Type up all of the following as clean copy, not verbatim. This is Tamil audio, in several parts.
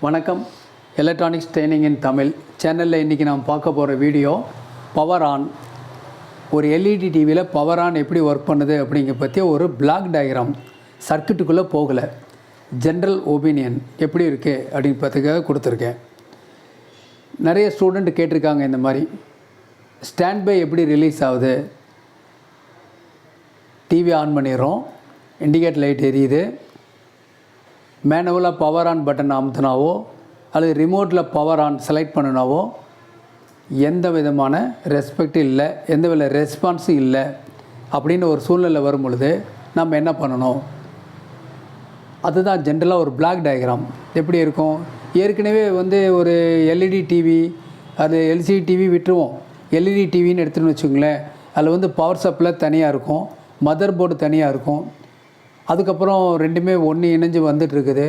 வணக்கம். எலக்ட்ரானிக்ஸ் ட்ரைனிங் இன் தமிழ் சேனலில் இன்றைக்கி நாம் பார்க்க போகிற வீடியோ பவர் ஆன். ஒரு எல்இடி டிவியில் பவர் ஆன் எப்படி ஒர்க் பண்ணுது அப்படிங்கிற பற்றி ஒரு பிளாக் டயக்ராம். சர்க்கிட்டுக்குள்ளே போகலை, ஜென்ரல் ஒப்பீனியன் எப்படி இருக்குது அப்படின்னு பார்த்துக்காக கொடுத்துருக்கேன். நிறைய ஸ்டூடெண்ட் கேட்டிருக்காங்க இந்த மாதிரி ஸ்டாண்ட் பை எப்படி ரிலீஸ் ஆகுது. டிவி ஆன் பண்ணிடுறோம், இண்டிகேட் லைட் எரியுது, மேனுவலாக பவர் ஆன் பட்டன் அமுத்தினாவோ அல்லது ரிமோட்டில் பவர் ஆன் செலக்ட் பண்ணினாவோ எந்த விதமான ரெஸ்பெக்ட் இல்லை, எந்த வித ரெஸ்பான்ஸும் இல்லை அப்படின்னு ஒரு சூழ்நிலை வரும் பொழுது நம்ம என்ன பண்ணணும்? அதுதான் ஜென்ரலாக ஒரு பிளாக் டயக்ராம் எப்படி இருக்கும். ஏற்கனவே ஒரு எல்இடி டிவி, அது எல்சிடி டிவி விட்டுருவோம். எல்இடி டிவின்னு எடுத்துன்னு வச்சுக்கோங்களேன். அதில் பவர் சப்ளை தனியாக இருக்கும், மதர் போர்டு தனியாக இருக்கும். அதுக்கப்புறம் ரெண்டுமே ஒன்று இணைஞ்சு வந்துட்டுருக்குது.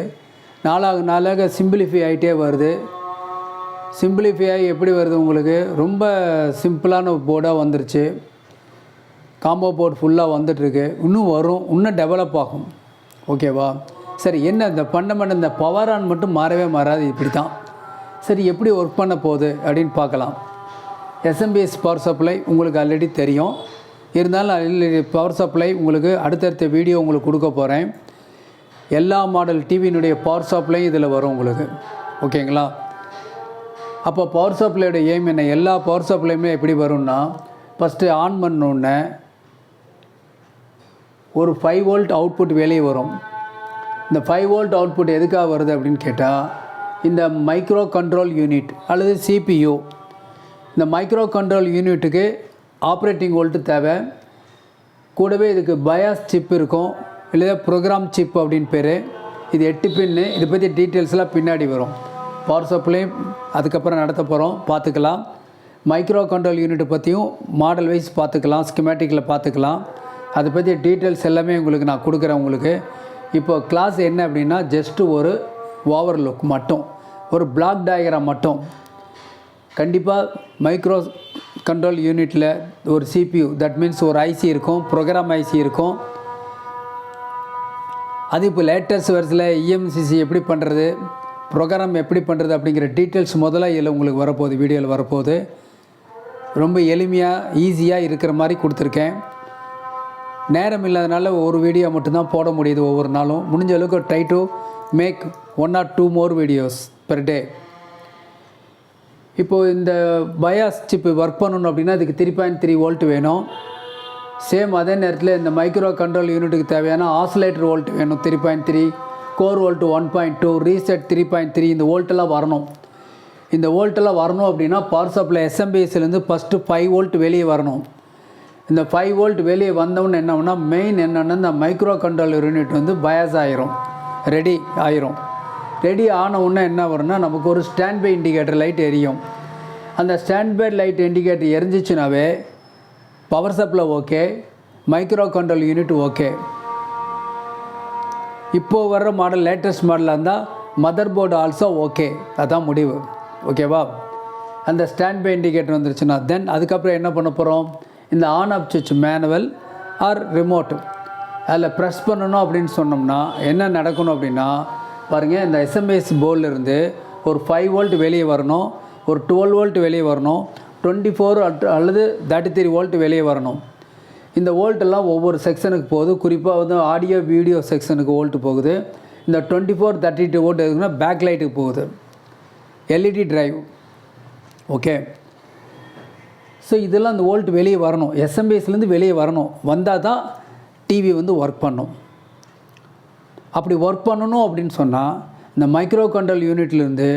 நாளாக சிம்பிளிஃபை ஆகிட்டே வருது. சிம்பிளிஃபை ஆகி எப்படி வருது, உங்களுக்கு ரொம்ப சிம்பிளான போர்டாக வந்துருச்சு. காம்போ போர்டு ஃபுல்லாக வந்துட்டுருக்கு. இன்னும் வரும், இன்னும் டெவலப் ஆகும். ஓகேவா? சரி, என்ன இந்த ஃபண்டமெண்டல் இந்த பவர் ஆன் மட்டும் மாறவே மாறாது, இப்படி தான். சரி, எப்படி ஒர்க் பண்ண போகுது அப்படின்னு பார்க்கலாம். எஸ்எம்பிஎஸ் பவர் சப்ளை உங்களுக்கு ஆல்ரெடி தெரியும். இருந்தாலும் பவர் சப்ளை உங்களுக்கு அடுத்தடுத்த வீடியோ உங்களுக்கு கொடுக்க போகிறேன். எல்லா மாடல் டிவியினுடைய பவர் சப்ளையும் இதில் வரும் உங்களுக்கு. ஓகேங்களா? அப்போ பவர் சப்ளையோட எய்ம் என்ன? எல்லா பவர் சப்ளையுமே எப்படி வரும்னா, ஃபஸ்ட்டு ஆன் பண்ணோன்னே ஒரு 5 வோல்ட் அவுட்புட் வெளியே வரும். இந்த 5 வோல்ட் அவுட்புட் எதுக்காக வருது அப்படின்னு கேட்டால், இந்த மைக்ரோ கண்ட்ரோல் யூனிட் அல்லது சிபியு, இந்த மைக்ரோ கண்ட்ரோல் யூனிட்டுக்கு ஆப்ரேட்டிங் வோல்ட்டு தேவை. கூடவே இதுக்கு பயாஸ் சிப் இருக்கும், இல்லையா ப்ரோக்ராம் சிப் அப்படின்னு பேர். இது 8 பின்னு. இதை பற்றி டீட்டெயில்ஸ்லாம் பின்னாடி வரும். பவர் சப்ளை அதுக்கப்புறம் நடத்த போகிறோம், பார்த்துக்கலாம். மைக்ரோ கண்ட்ரோல் யூனிட்டை பற்றியும் மாடல் வைஸ் பார்த்துக்கலாம், ஸ்கிமேட்டிக்கில் பார்த்துக்கலாம். அதை பற்றி டீட்டெயில்ஸ் எல்லாமே உங்களுக்கு நான் கொடுக்குறேன். உங்களுக்கு இப்போ கிளாஸ் என்ன அப்படின்னா, ஜஸ்ட்டு ஒரு ஓவர்லுக் மட்டும், ஒரு பிளாக் டயக்ராம் மட்டும். கண்டிப்பாக மைக்ரோ கண்ட்ரோல் யூனிட்டில் ஒரு சிபியு, தட் மீன்ஸ் ஒரு ஐசி இருக்கும், ப்ரோக்ராம் ஐசி இருக்கும். அது இப்போ லேட்டஸ்ட் வருஷத்தில் இஎம்சிசி எப்படி பண்ணுறது, ப்ரோக்ராம் எப்படி பண்ணுறது அப்படிங்கிற டீட்டெயில்ஸ் முதல்ல இதில் உங்களுக்கு வரப்போகுது, வீடியோவில் வரப்போகுது. ரொம்ப எளிமையாக ஈஸியாக இருக்கிற மாதிரி கொடுத்துருக்கேன். நேரம் இல்லாதனால ஒரு வீடியோ மட்டும்தான் போட முடியுது ஒவ்வொரு நாளும். முடிஞ்ச அளவுக்கு try to make 1 or 2 more videos per day. இப்போது இந்த பயாஸ் சிப்பு ஒர்க் பண்ணணும் அப்படின்னா அதுக்கு 3.3 வோல்ட் வேணும். சேம் அதே நேரத்தில் இந்த மைக்ரோ கண்ட்ரோல் யூனிட்டுக்கு தேவையான ஆசிலேட்டர் வோல்ட் வேணும் 3.3, கோர் வோல்ட் 1.2, ரீசெட் 3.3. இந்த வோல்ட்டெல்லாம் வரணும். இந்த வோல்ட்டெல்லாம் வரணும் அப்படின்னா பவர் சப்ளை எஸ்எம்பிஎஸ்லேருந்து ஃபஸ்ட்டு 5 வோல்ட் வெளியே வரணும். இந்த 5 வோல்ட் வெளியே வந்தவொன்னு என்னன்னா, மெயின் என்னென்னா இந்த மைக்ரோ கண்ட்ரோல் யூனிட் பயாஸ் ஆயிரும், ரெடி ஆயிரும். ரெடி ஆன உடனே என்ன வரும்னா, நமக்கு ஒரு ஸ்டாண்ட் பை இண்டிகேட்டர் லைட் எரியும். அந்த ஸ்டாண்ட் பை லைட் இண்டிகேட்டர் எரிஞ்சிச்சுனாவே power supply okay, micro control unit okay. இப்போது வர்ற மாடல், லேட்டஸ்ட் மாடலாக இருந்தால் மதர் போர்டு ஆல்சோ ஓகே. அதுதான் முடிவு. ஓகேவா? அந்த ஸ்டாண்ட் பை இண்டிகேட்டர் வந்துருச்சுன்னா தென் அதுக்கப்புறம் என்ன பண்ண போகிறோம், இந்த ஆன் ஆஃப் சுவிட்ச் மேனுவல் ஆர் ரிமோட் அதில் ப்ரெஸ் பண்ணணும் அப்படின்னு சொன்னோம்னா என்ன நடக்கணும் அப்படின்னா, பாருங்கள், இந்த எஸ்எம்எஸ் போர்டிலிருந்து ஒரு 5 வோல்ட் வெளியே வரணும், ஒரு 12 வோல்ட் வெளியே வரணும், 24 அல்லது 33 வோல்ட் வெளியே வரணும். இந்த வோல்ட்டெல்லாம் ஒவ்வொரு செக்ஷனுக்கு போகுது. குறிப்பாக ஆடியோ வீடியோ செக்ஷனுக்கு வோல்ட் போகுது. இந்த 24, 32 வோல்ட் எதுக்குன்னா பேக் லைட்டுக்கு போகுது, எல்இடி டிரைவ். ஓகே. ஸோ இதெல்லாம் அந்த வோல்ட் வெளியே வரணும், எஸ்எம்பிஎஸ்லேருந்து வெளியே வரணும். வந்தால் தான் டிவி ஒர்க் பண்ணும். அப்படி ஒர்க் பண்ணணும் அப்படின்னு சொன்னால் இந்த மைக்ரோ கண்ட்ரோல் யூனிட்லேருந்து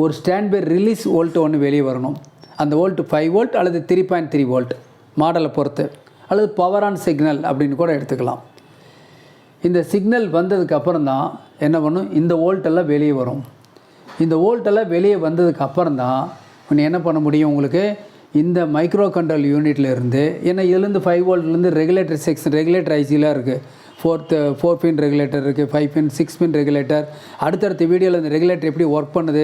ஒரு ஸ்டாண்ட் பை ரிலீஸ் வோல்ட் ஒன்று வெளியே வரணும். அந்த வோல்ட் 5 வோல்ட் அல்லது 3.3 வோல்ட் மாடலை பொறுத்து, அல்லது பவர் ஆன் சிக்னல் அப்படின்னு கூட எடுத்துக்கலாம். இந்த சிக்னல் வந்ததுக்கப்புறம் தான் என்ன பண்ணும், இந்த வோல்ட்டெல்லாம் வெளியே வரும். இந்த வோல்ட்டெல்லாம் வெளியே வந்ததுக்கு அப்புறம் தான் ஒன்று என்ன பண்ண முடியும், உங்களுக்கு இந்த மைக்ரோ கண்ட்ரோல் யூனிட்லேருந்து, ஏன்னா இதுலேருந்து 5 வோல்ட்லேருந்து ரெகுலேட்டர் செக்ஷன், ரெகுலேட்டர் ஐசிலாம் இருக்குது. 4 பின் ரெகுலேட்டர் இருக்குது, 5 பின் 6 பின் ரெகுலேட்டர். அடுத்தடுத்த வீடியோவில் இந்த ரெகுலேட்டர் எப்படி ஒர்க் பண்ணுது,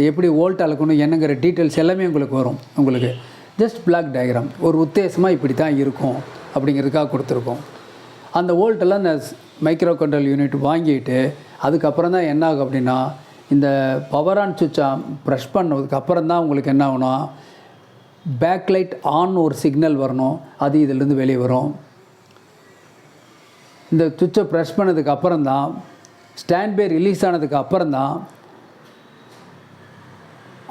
எப்படி வோல்ட் அளக்கணும், என்னங்கிற டீட்டெயில்ஸ் எல்லாமே உங்களுக்கு வரும். உங்களுக்கு ஜஸ்ட் பிளாக் டயக்ராம் ஒரு உத்தேசமாக இப்படி தான் இருக்கும் அப்படிங்கிறதுக்காக கொடுத்துருக்கோம். அந்த வோல்ட்டெல்லாம் இந்த மைக்ரோ கண்ட்ரோல் யூனிட் வாங்கிட்டு அதுக்கப்புறம் தான் என்ன ஆகும் அப்படின்னா, இந்த பவர் ஆன் சுவிட்சை ப்ரெஷ் பண்ணதுக்கு அப்புறம் தான் உங்களுக்கு என்ன ஆகும்னா பேக்லைட் ஆன் ஒரு சிக்னல் வரணும், அது இதிலேருந்து வெளியே வரும். இந்த சுவிட்சை ப்ரெஷ் பண்ணதுக்கு அப்புறம் தான் ஸ்டாண்ட் பை ரிலீஸ் ஆனதுக்கு அப்புறம் தான்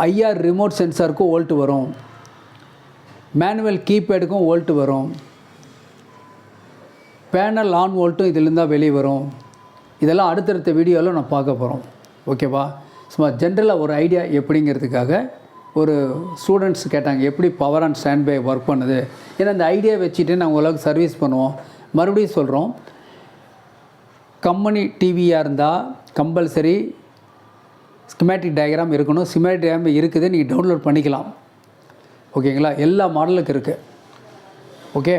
ஐஆர் ரிமோட் சென்சாருக்கும் வோல்ட் வரும், மேனுவல் கீபேடுக்கும் வோல்ட் வரும், பேனல் ஆன் வோல்ட்டும் இதிலேருந்து தான் வெளியே வரும். இதெல்லாம் அடுத்தடுத்த வீடியோவில் நான் பார்க்க போகிறோம். ஓகேவா? சும்மா ஜென்ரலாக ஒரு ஐடியா எப்படிங்கிறதுக்காக ஒரு ஸ்டூடெண்ட்ஸ் கேட்டாங்க எப்படி power on standby work பண்ணுது. ஏன்னா இந்த ஐடியா வச்சுட்டு நான் உங்களுக்கு சர்வீஸ் பண்ணுவோம். மறுபடியும் சொல்கிறோம், கம்பெனி டிவியாக இருந்தால் கம்பல்சரி ஸ்கிமேட்டிக் டயக்ராம் இருக்கணும். ஸ்கிமேட்டிக் டயக்ராம் இருக்குது, நீங்கள் டவுன்லோட் பண்ணிக்கலாம். ஓகேங்களா? எல்லா மாடலுக்கு இருக்குது. ஓகே,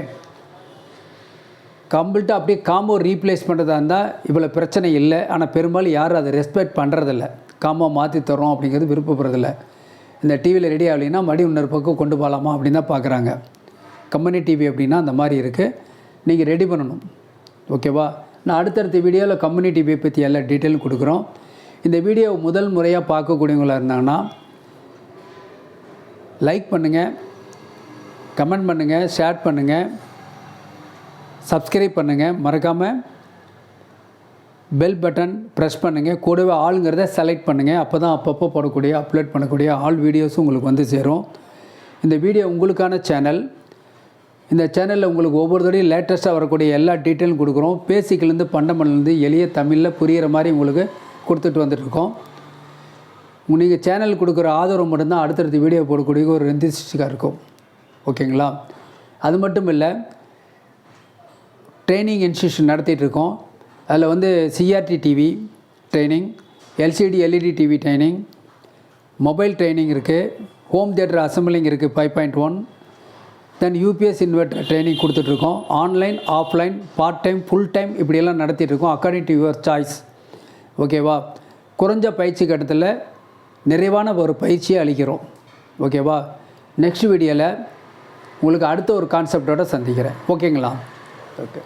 கம்ப்ளீட்டாக அப்படியே காம்போ ரீப்ளேஸ் பண்ணுறதா இருந்தால் இவ்வளோ பிரச்சனை இல்லை. ஆனால் பெரும்பாலும் யாரும் அதை ரெஸ்பெக்ட் பண்ணுறதில்ல. காம்போ மாற்றி தரோம் அப்படிங்கிறது விருப்பப்படுறதில்ல. இந்த டிவியில் ரெடி ஆகலைன்னா மறுபடியும் இன்னொரு பக்கம் கொண்டு போகலாமா அப்படின்னு தான் பார்க்குறாங்க. கம்பெனி டிவி அப்படின்னா அந்த மாதிரி இருக்குது, நீங்கள் ரெடி பண்ணணும். ஓகேவா? நான் அடுத்தடுத்த வீடியோவில் கம்பெனி டிவியை பற்றி எல்லா டீட்டெயிலும் கொடுக்குறோம். இந்த வீடியோ முதல் முறையாக பார்க்கக்கூடியவங்களாக இருந்தாங்கன்னா லைக் பண்ணுங்கள், கமெண்ட் பண்ணுங்கள், ஷேர் பண்ணுங்கள், சப்ஸ்கிரைப் பண்ணுங்கள். மறக்காமல் பெல் பட்டன் ப்ரெஸ் பண்ணுங்கள். கூடவே ஆளுங்கிறத செலக்ட் பண்ணுங்கள். அப்போ தான் அப்பப்போ போடக்கூடிய அப்லோட் பண்ணக்கூடிய ஆல் வீடியோஸும் உங்களுக்கு வந்து சேரும். இந்த வீடியோ உங்களுக்கான சேனல். இந்த சேனலில் உங்களுக்கு ஒவ்வொரு தடையும் லேட்டஸ்ட்டாக வரக்கூடிய எல்லா டீட்டெயிலும் கொடுக்குறோம். பேசிக்லேருந்து ஃபண்டமெண்டல்லேருந்து எளிய தமிழில் புரிகிற மாதிரி உங்களுக்கு கொடுத்துட்டு வந்துட்டுருக்கோம். நீங்கள் சேனல் கொடுக்குற ஆதரவு மட்டும்தான் அடுத்தடுத்த வீடியோ போடக்கூடிய ஒரு ரெந்திஸ்டிக்காக இருக்கும். ஓகேங்களா? அது மட்டும் இல்லை, ட்ரைனிங் இன்ஸ்டியூஷன் நடத்திட்டு இருக்கோம். அதில் வந்து CRT TV training, LCD LED TV training, mobile training இருக்குது, ஹோம் தியேட்டர் அசம்பிளிங் இருக்குது 5.1, தென் யூபிஎஸ் இன்வெர்டர் ட்ரைனிங் கொடுத்துட்ருக்கோம். Online, offline, part time, full time இப்படியெல்லாம் நடத்திட்டுருக்கோம். According to your choice. ஓகேவா? குறைஞ்ச பயிற்சி கட்டத்தில் நிறைவான ஒரு பயிற்சியை அளிக்கிறோம். ஓகேவா? நெக்ஸ்ட் வீடியோவில் உங்களுக்கு அடுத்த ஒரு கான்செப்டோடு சந்திக்கிறேன். ஓகேங்களா? ஓகே.